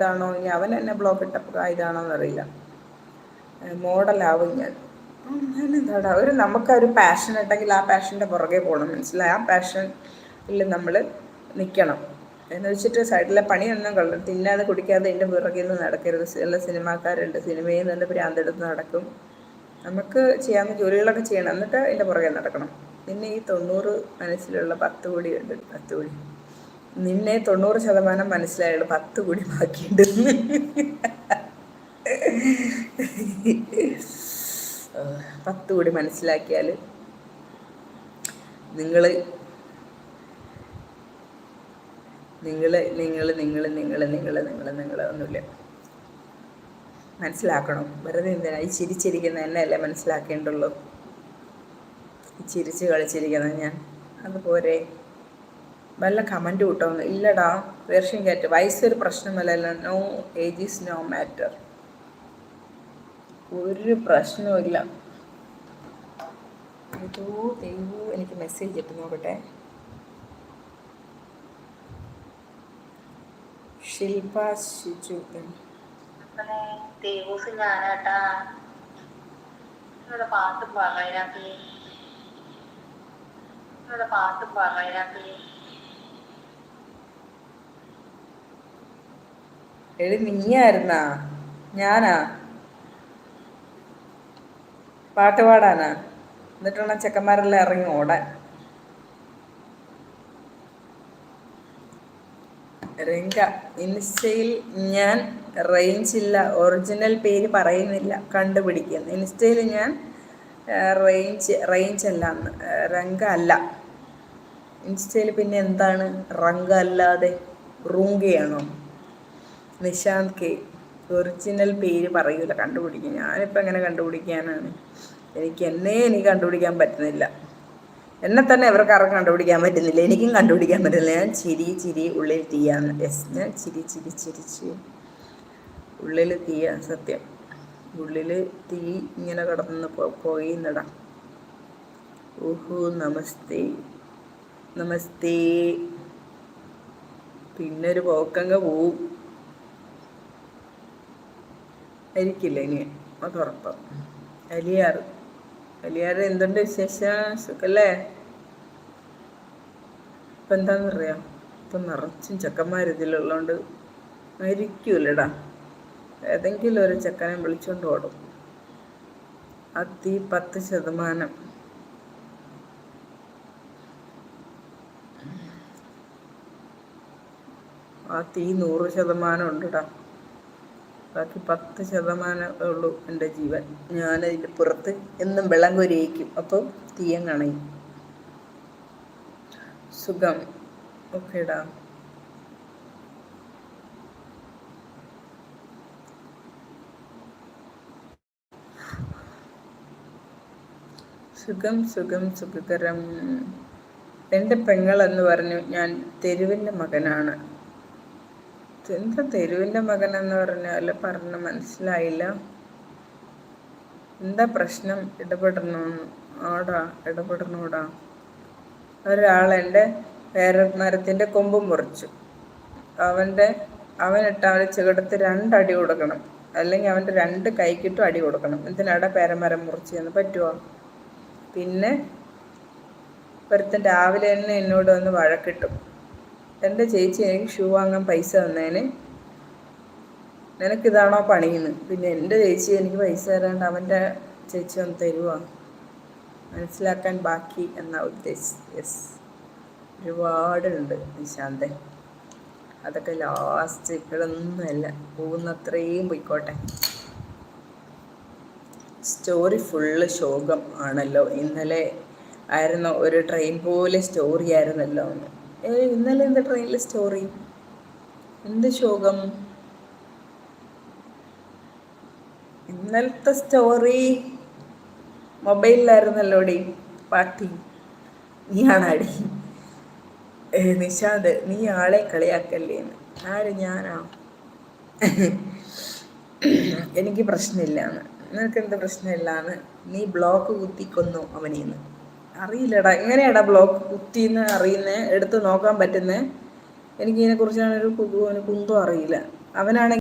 ഇതാണോ ഇനി അവൻ എന്നെ ബ്ലോക്ക് ഇട്ടപ്പോൾ ഇതാണോ എന്നറിയില്ല. മോഡലാവും ഞാൻ. എന്താടാ നമുക്കൊരു പാഷൻ ഉണ്ടെങ്കിൽ ആ പാഷൻ്റെ പുറകെ പോകണം, മനസ്സിലായി? ആ പാഷനിൽ നമ്മൾ നിൽക്കണം എന്ന് വെച്ചിട്ട് സൈഡിലെ പണിയൊന്നും തിന്നാതെ കുടിക്കാതെ എൻ്റെ പുറകിൽ നിന്ന് നടക്കരുത്. എല്ലാ സിനിമാക്കാരുണ്ട്, സിനിമയിൽ നിന്ന് ഭ്രാന്തെടുത്ത് നടക്കും. നമുക്ക് ചെയ്യാവുന്ന ജോലികളൊക്കെ ചെയ്യണം, എന്നിട്ട് എൻ്റെ പുറകെ നടക്കണം. പിന്നെ ഈ 90 മനസ്സിലുള്ള 10 കോടി ഉണ്ട്. 10 കോടി നിന്നെ 90% മനസ്സിലായുള്ളൂ, 10 കോടി ബാക്കിയുണ്ട്. 10 കോടി മനസ്സിലാക്കിയാൽ നിങ്ങൾ ഒന്നുമില്ല. മനസ്സിലാക്കണം. വെറുതെ എന്തിനാ ഈ ചിരിച്ചിരിക്കുന്ന എന്നെയല്ലേ മനസ്സിലാക്കേണ്ടുള്ളൂ. ഈ ചിരിച്ച് കളിച്ചിരിക്കുന്ന ഞാൻ അതുപോലെ വല്ല കമൻറ്റ് കിട്ടുമെന്ന് ഇല്ലടാ. വേർഷൻ കേട്ട് വയസ്സൊരു പ്രശ്നമല്ലല്ലോ. No age is no matter. ഒരു പ്രശ്നവുമില്ല. ദൈവം എനിക്ക് മെസ്സേജ് ഇട്ട് നോക്കട്ടെ. ശില്പ ശിജു എടി നീയായിരുന്നാ? ഞാനാ പാട്ട് പാടാനാ? എന്നിട്ടുള്ള ചെക്കന്മാരെല്ലാം ഇറങ്ങി ഓടാൻ. രംഗ ഇൻസ്റ്റയിൽ ഞാൻ റേഞ്ച് ഇല്ല, ഒറിജിനൽ പേര് പറയുന്നില്ല, കണ്ടുപിടിക്കുന്നു. ഇൻസ്റ്റയിൽ ഞാൻ റേഞ്ച് അല്ല, രംഗ അല്ല. ഇൻസ്റ്റയിൽ പിന്നെ എന്താണ് റംഗ അല്ലാതെ? റൂങ്കയാണോ? നിശാന്ത് കെ ഒറിജിനൽ പേര് പറയൂല, കണ്ടുപിടിക്കും. ഞാനിപ്പോൾ എങ്ങനെ കണ്ടുപിടിക്കാനാണ്? എനിക്ക് കണ്ടുപിടിക്കാൻ പറ്റുന്നില്ല. എന്നെ തന്നെ ഇവർക്ക് ആർക്കും കണ്ടുപിടിക്കാൻ പറ്റുന്നില്ല, എനിക്കും കണ്ടുപിടിക്കാൻ പറ്റുന്നില്ല. ഞാൻ ചിരി ഉള്ളിൽ തീയാന്ന്. ഞാൻ ചിരിച്ച് ഉള്ളിൽ തീയാ, സത്യം. ഉള്ളിൽ തീ ഇങ്ങനെ കിടന്ന് പോയി നടാം. ഓഹോ നമസ്തേ. പിന്നൊരു പോക്കങ്ങ് പോവും ആയിരിക്കില്ല ഇനി, അത് ഉറപ്പം. അലിയാർ എന്തുണ്ട് വിശേഷം? സുഖല്ലേ? ഇപ്പം എന്താണെന്നറിയാം, ഇപ്പം നിറച്ചും ചെക്കന്മാർ ഇതിലുള്ളതുകൊണ്ട് മരിക്കൂലടാ. ഏതെങ്കിലും ഒരു ചെക്കനെ വിളിച്ചോണ്ട് ഓടും. ആ തീ 10%. ആ തീ 100% ഉണ്ടിടാ. ബാക്കി 10% ഉള്ളൂ എൻ്റെ ജീവൻ. ഞാനതിൻ്റെ പുറത്ത് എന്നും വെള്ളം കോരിയേക്കും, അപ്പം തീയം കാണയും. സുഖം. ഓക്കേടാ. സുഖകരം. എൻ്റെ പെങ്ങളെന്ന് പറഞ്ഞു. ഞാൻ തെരുവിൻ്റെ മകനാണ്. എന്താ തെരുവിൻ്റെ മകനെന്ന് പറഞ്ഞാൽ പറഞ്ഞ മനസ്സിലായില്ല. എന്താ പ്രശ്നം? ഇടപെടണോടാ. ഒരാളെൻ്റെ പേരമരത്തിൻ്റെ കൊമ്പ് മുറിച്ചു. അവനിട്ട് അവൻ്റെ ചെകിടത്ത് 2 അടി കൊടുക്കണം, അല്ലെങ്കിൽ അവൻ്റെ 2 കൈക്കിട്ടും അടി കൊടുക്കണം. എന്തിനാടാ പേരമരം മുറിച്ചെന്ന് പറ്റുമോ? പിന്നെ ഒരുത്തൻ രാവിലെ തന്നെ എന്നോട് വന്ന് വഴക്കിട്ടു. എൻ്റെ ചേച്ചി എനിക്ക് ഷൂ വാങ്ങാൻ പൈസ തന്നേന്, നിനക്കിതാണോ പണിയെന്ന്. പിന്നെ എൻ്റെ ചേച്ചി എനിക്ക് പൈസ തരാണ്ട് അവൻ്റെ ചേച്ചി ഒന്ന് തരുവാ? മനസ്സിലാക്കാൻ ബാക്കി എന്നാ ഉദ്ദേശിച്ചത്. യെസ്, ഒരുപാടുണ്ട് നിശാന്തേ. അതൊക്കെ ലാസ്റ്റ് ഇപ്പോഴൊന്നുമല്ല, പോകുന്നത്രയും പോയിക്കോട്ടെ. സ്റ്റോറി ഫുള്ള് ശോകം ആണല്ലോ. ഇന്നലെ ആയിരുന്നു ഒരു ട്രെയിൻ പോലെ സ്റ്റോറി ആയിരുന്നല്ലോ. ഇന്നലെ എന്താ ട്രെയിനിലെ സ്റ്റോറി? എന്ത് ശോകം? ഇന്നലത്തെ സ്റ്റോറി മൊബൈലിലായിരുന്നല്ലോടി പാട്ടി. നീയാണാടി നിശാന്ത്, നീ ആളെ കളിയാക്കല്ലേന്ന്. ആര്? ഞാനാ? എനിക്ക് പ്രശ്നമില്ലാന്ന്. നിനക്കെന്ത് പ്രശ്നമില്ലാന്ന്? നീ ബ്ലോക്ക് കുത്തിക്കൊന്നു അവനീന്ന്. അറിയില്ലടാ, എങ്ങനെയാടാ ബ്ലോക്ക് കുത്തിന്ന് അറിയുന്നേ? എടുത്ത് നോക്കാൻ പറ്റുന്നേ? എനിക്കിതിനെക്കുറിച്ചാണൊരു കുന്തം അറിയില്ല. അവനാണെങ്കിൽ